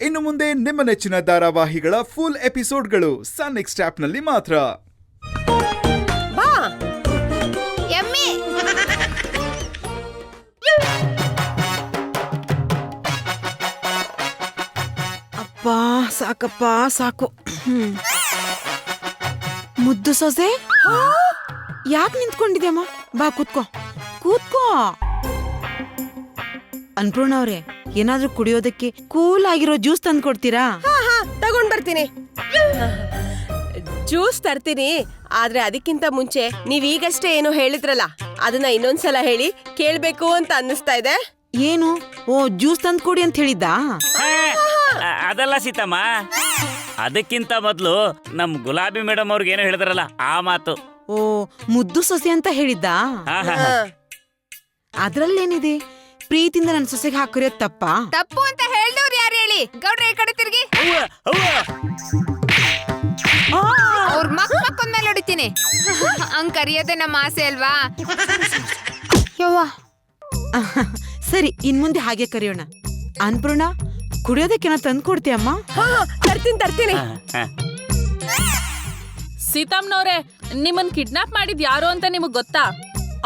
ಇನ್ನು ಮುಂದೆ ನಿಮ್ಮ ನೆಚ್ಚಿನ ಧಾರಾವಾಹಿಗಳ ಫುಲ್ ಎಪಿಸೋಡ್ಗಳು ಸನ್ ನೆಕ್ಸ್ಟ್ ಆಪ್ನಲ್ಲಿ ಮಾತ್ರ. ಬಾ ಯಮ್ಮಿ. ಅಪ್ಪ ಸಾಕಪ್ಪ ಸಾಕು. ಮುದ್ದು ಸೊಸೆ ಯಾಕೆ ನಿಂತ್ಕೊಂಡಿದ್ಯಮ್ಮ? ಬಾ ಕೂತ್ಕೋ ಕೂತ್ಕೋ. ಅನ್ಪೂರ್ಣ ಅವ್ರೆ, ಏನಾದ್ರೂ ಕುಡಿಯೋದಕ್ಕೆ ಕೂಲ್ ಆಗಿರೋ ಜ್ಯೂಸ್ ತಂದು ಕೊಡ್ತೀರಾ? ತಗೊಂಡ್ ಬರ್ತೀನಿ. ಜ್ಯೂಸ್ ತರ್ತೀನಿ, ಆದ್ರೆ ಅದಕ್ಕಿಂತ ಮುಂಚೆ ನೀವೀಗಷ್ಟೇ ಏನೋ ಹೇಳಿದ್ರಲ್ಲ, ಅದನ್ನ ಇನ್ನೊಂದ್ಸಲ ಹೇಳಿ ಕೇಳ್ಬೇಕು ಅಂತ ಅನ್ನಿಸ್ತಾ ಇದೆ. ಏನು? ಓ, ಜ್ಯೂಸ್ ತಂದು ಕೊಡಿ ಅಂತ ಹೇಳಿದ್ದ? ಅದಲ್ಲ ಸೀತಮ್ಮ, ಅದಕ್ಕಿಂತ ಮೊದ್ಲು ನಮ್ ಗುಲಾಬಿ ಮೇಡಮ್ ಅವ್ರಿಗೆ ಏನೋ ಹೇಳಿದ್ರಲ್ಲ ಆ ಮಾತು. ಓ, ಮುದ್ದು ಸೊಸೆ ಅಂತ ಹೇಳಿದ್ದ? ಅದ್ರಲ್ಲೇನಿದೆ? ಪ್ರೀತಿಯಿಂದ ನನ್ನ ಸೊಸೆಗೆ ಹಾಕಿರೋದ್ ತಪ್ಪಾ? ತಪ್ಪು ಅಂತ ಹೇಳ್ದವ್ರು ಯಾರು ಹೇಳಿ? ಗೌಡ್ರೆ ಈ ಕಡೆ ತಿರ್ಗಿ. ಅವ್ರ ಮಕ್ಕೊಂದ್ಮೇಲೆ ಹೊಡಿತೀನಿ. ಹಂಗ್ ಕರಿಯೋದೆ ನಮ್ಮ ಆಸೆ ಅಲ್ವಾ? ಸರಿ, ಇನ್ ಮುಂದೆ ಹಾಗೆ ಕರೆಯೋಣ. ಅನ್ಪೂರ್ಣ, ಕುಡಿಯೋದಕ್ಕೆ ತಂದು ಕೊಡ್ತೀಯಮ್ಮ? ತರ್ತೀನಿ. ಸೀತಮ್ಮನವ್ರೆ, ನಿಮ್ಮನ್ ಕಿಡ್ನಾಪ್ ಮಾಡಿದ್ ಯಾರು ಅಂತ ನಿಮಗ್ ಗೊತ್ತಾ?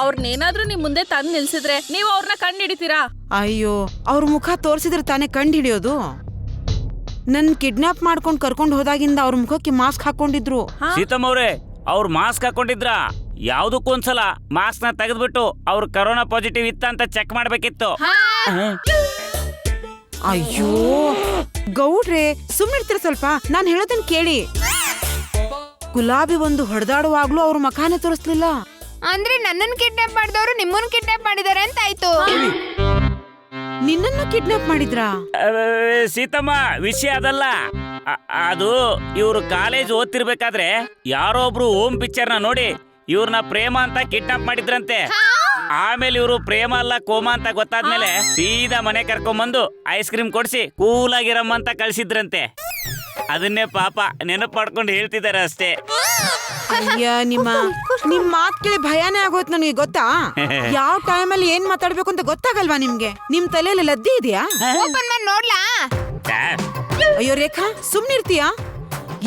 ಅವ್ರನ್ನೇನಾದ್ರೂ ನಿಮ್ ಮುಂದೆ ತಂದ್ ನಿಲ್ಸಿದ್ರೆ ನೀವು ಅವ್ರನ್ನ ಕಂಡು ಹಿಡಿತೀರಾ? ಅಯ್ಯೋ, ಅವ್ರ ಮುಖ ತೋರ್ಸಿದ್ರೆ ತಾನೇ ಕಂಡು ಹಿಡಿಯೋದು. ನನ್ ಕಿಡ್ನಾಪ್ ಮಾಡ್ಕೊಂಡ್ ಕರ್ಕೊಂಡ್ ಹೋದಾಗಿಂದ ಅವ್ರ ಮುಖಕ್ಕೆ ಮಾಸ್ಕ್ ಹಾಕೊಂಡಿದ್ರು. ಸೀತಮ್ಮ ಅವ್ರೆ, ಅವ್ರು ಮಾಸ್ಕ್ ಹಾಕೊಂಡಿದ್ರ? ಯಾವ್ದಕ್ಕೂ ಒಂದ್ಸಲ ಮಾಸ್ಕ್ ನ ತೆಗೆದ್ಬಿಟ್ಟು ಅವ್ರ ಕರೋನಾ ಪಾಸಿಟಿವ್ ಇತ್ತ ಅಂತ ಚೆಕ್ ಮಾಡ್ಬೇಕಿತ್ತು. ಅಯ್ಯೋ ಗೌಡ್ರೆ, ಸುಮ್ನಿರ್ತೀರ ಸ್ವಲ್ಪ? ನಾನ್ ಹೇಳೋದನ್ ಕೇಳಿ. ಗುಲಾಬಿ ಒಂದು ಹೊಡೆದಾಡುವಾಗ್ಲೂ ಅವ್ರ ಮುಖಾನೇ ತೋರಿಸ್ಲಿಲ್ಲ. ಅಂದ್ರೆ ನನ್ನನ್ನು ಕಿಡ್ನಾಪ್ ಮಾಡಿದವರು ನಿಮ್ಮನ್ನು ಕಿಡ್ನಾಪ್ ಮಾಡಿದಾರೆ ಅಂತ ಆಯ್ತು. ನಿನ್ನನ್ನು ಕಿಡ್ನಾಪ್ ಮಾಡಿದ್ರಾ? ಸೀತಮ್ಮ, ವಿಷಯ ಅದಲ್ಲ. ಅದು ಇವ್ರು ಕಾಲೇಜ್ ಓದ್ತಿರ್ಬೇಕಾದ್ರೆ ಯಾರೋ ಒಬ್ರು ಹೋಮ್ ಪಿಕ್ಚರ್ ನ ನೋಡಿ ಇವ್ರನ್ನ ಪ್ರೇಮ ಅಂತ ಕಿಡ್ನಾಪ್ ಮಾಡಿದ್ರಂತೆ. ಆಮೇಲೆ ಇವ್ರು ಪ್ರೇಮ ಅಲ್ಲ ಕೋಮಾ ಅಂತ ಗೊತ್ತಾದ್ಮೇಲೆ ಸೀದಾ ಮನೆ ಕರ್ಕೊಂಡ್ಬಂದು ಐಸ್ ಕ್ರೀಮ್ ಕೊಡ್ಸಿ ಕೂಲಾಗಿರಮ್ಮ ಅಂತ ಕಳ್ಸಿದ್ರಂತೆ. ಅದನ್ನೇ ಪಾಪ ನೆನಪು ಮಾಡ್ಕೊಂಡು ಹೇಳ್ತಿದಾರೆ ಅಷ್ಟೇ. ಅಯ್ಯ, ನಿಮ್ ಮಾತ್ ಕೇಳಿ ಭಯಾನೇ ಆಗೋಯ್ತು ನನಗೆ, ಗೊತ್ತಾ? ಯಾವ ಟೈಮಲ್ಲಿ ಏನ್ ಮಾತಾಡ್ಬೇಕು ಅಂತ ಗೊತ್ತಾಗಲ್ವಾ ನಿಮ್ಗೆ? ನಿಮ್ ತಲೆಯಲ್ಲಿ ಲದ್ದಿ ಇದೆಯಾ? ಓಪನ್ ಮಾಡಿ ನೋಡ್ಲಾ? ಅಯ್ಯೋ ರೇಖಾ, ಸುಮ್ನಿರ್ತೀಯಾ?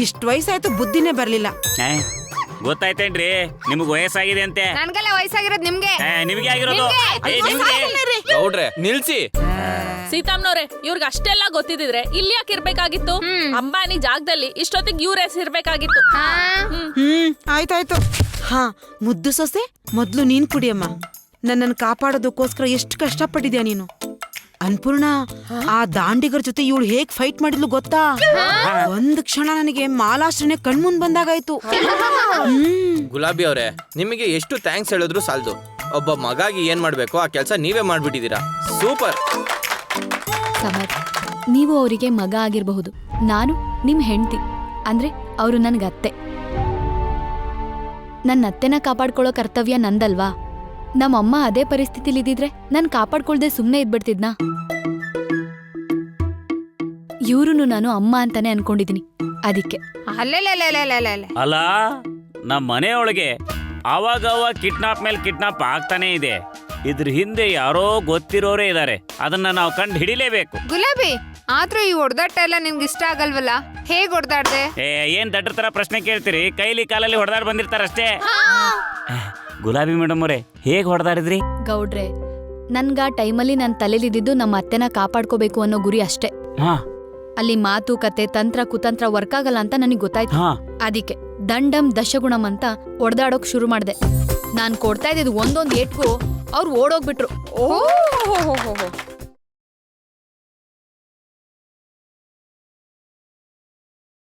ಇಷ್ಟ್ ವಯಸ್ಸಾಯ್ತು, ಬುದ್ಧಿನೇ ಬರ್ಲಿಲ್ಲ. ಗೊತ್ತಾಯ್ತೇನ್ರಿ, ನಿಮ್ಗ್ ವಯಸ್ಸಾಗಿದೆ ಅಂತೆ. ನನ್ಗೆಲ್ಲ ವಯಸ್ಸಾಗಿರೋದು ನಿಮ್ಗೆ. ನಿಮ್ಗೆ ಆಗಿರೋದು. ಗೌಡ್ರೆ ನಿಲ್ಸಿ. ಸೀತಮ್ಮನವ್ರೆ, ಇವ್ರಿಗೆ ಅಷ್ಟೆಲ್ಲ ಗೊತ್ತಿದ್ರೆ ಇಲ್ಲಿ ಯಾಕೆ ಇರ್ಬೇಕಾಗಿತ್ತು? ಅಂಬಾನಿ ಜಾಗದಲ್ಲಿ ಇಷ್ಟೊತ್ತಿಗೆ ಇವ್ರ ಇರ್ಬೇಕಾಗಿತ್ತು. ಆಯ್ತಾಯ್ತು. ಹಾ, ಮುದ್ದು ಸೊಸೆ, ಮೊದ್ಲು ನೀನ್ ಕುಡಿಯಮ್ಮ. ನನ್ನನ್ನು ಕಾಪಾಡೋದಕ್ಕೋಸ್ಕರ ಎಷ್ಟು ಕಷ್ಟಪಟ್ಟಿದ್ಯಾ ನೀನು. ಅನ್ಪೂರ್ಣ, ಆ ದಾಂಡಿಗರ ಜೊತೆ ಇವಳು ಹೇಗ್ ಫೈಟ್ ಮಾಡಿದ್ಲು ಗೊತ್ತಾ? ಒಂದ್ ಕ್ಷಣ ನನಗೆ ಮಾಲಾಶ್ರನೇ ಕಣ್ಮುಂದ್ ಬಂದಾಗಾಯ್ತು. ಗುಲಾಬಿ ಅವ್ರೆ, ನಿಮಗೆ ಎಷ್ಟು ಥ್ಯಾಂಕ್ಸ್ ಹೇಳಿದ್ರು ಸಾಲದು. ಒಬ್ಬ ಮಗಾಗಿ ಏನ್ ಮಾಡ್ಬೇಕು ಆ ಕೆಲಸ ನೀವೇ ಮಾಡ್ಬಿಟ್ಟಿದೀರಾ. ಸೂಪರ್. ಸಮರ್, ನೀವು ಅವರಿಗೆ ಮಗ ಆಗಿರಬಹುದು, ನಾನು ನಿಮ್ ಹೆಂಡತಿ. ಅಂದ್ರೆ ಅವರು ನನ್ಗೆ ಅತ್ತೆ. ನನ್ನ ಅತ್ತೆನ ಕಾಪಾಡ್ಕೊಳ್ಳೋ ಕರ್ತವ್ಯ ನಂದಲ್ವಾ? ನಮ್ಮಮ್ಮ ಅದೇ ಪರಿಸ್ಥಿತಿಲಿ ಇದ್ದಿದ್ರೆ ನನ್ ಕಾಪಾಡ್ಕೊಳ್ದೆ ಸುಮ್ನೆ ಇದ್ಬಿಡ್ತಿದ್ನಾ? ಇವ್ರುನು ನಾನು ಅಮ್ಮ ಅಂತಾನೆ ಅನ್ಕೊಂಡಿದೀನಿ. ಅದಕ್ಕೆ ಅಲ್ಲ, ನಮ್ಮ ಮನೆಯೊಳಗೆ ಅವಾಗ ಕಿಡ್ನಾಪ್ ಮೇಲೆ ಕಿಡ್ನಾಪ್ ಆಗ್ತಾನೆ ಇದೆ. ಇದ್ರ ಹಿಂದೆ ಯಾರೋ ಗೊತ್ತಿರೋರೇ ಇದಾರೆ. ಅದನ್ನ ನಾವು ಕಂಡು ಹಿಡಿಲೇಬೇಕು. ಗುಲಾಬಿ, ಆದ್ರೂ ಈ ಹೊಡೆದಾಟ ಎಲ್ಲ ನಿನ್ಗೆ ಇಷ್ಟ ಆಗಲ್ವಲ್ಲ? ಹೇಗ್ ಹೊಡೆದಾಡ್ದೆ? ಏನ್ ದಡ್ರ ತರ ಪ್ರಶ್ನೆ ಕೇಳ್ತೀರಿ? ಕೈಲಿ ಕಾಲಲ್ಲಿ ಹೊಡೆದಾಡ್ ಬಂದಿರ್ತಾರಷ್ಟೇ. ಗುಲಾಬಿ ಮೇಡಮ್ ಅವರೇ, ಹೇಗ್ ಹೊಡೆದಾಡಿದ್ರಿ? ಗೌಡ್ರೆ, ನನ್ಗ ಟೈಮಲ್ಲಿ ನನ್ ತಲೆಲಿದ್ದು ನಮ್ಮ ಅತ್ತೆನ ಕಾಪಾಡ್ಕೋಬೇಕು ಅನ್ನೋ ಗುರಿ ಅಷ್ಟೇ. ಅಲ್ಲಿ ಮಾತುಕತೆ, ತಂತ್ರ, ಕುತಂತ್ರ ವರ್ಕ್ ಆಗಲ್ಲ ಅಂತ ನನಗೆ ಗೊತ್ತಾಯ್ತು. ಅದಕ್ಕೆ ದಂಡಂ ದಶಗುಣಂ ಅಂತ ಹೊಡೆದಾಡೋಕ್ ಶುರು ಮಾಡ್ದೆ. ನಾನ್ ಕೊಡ್ತಾ ಇದ್ದಿದ್ದು ಒಂದೊಂದ್ ಏಟ್ಗೂ ಅವ್ರು ಓಡೋಗ್ಬಿಟ್ರು.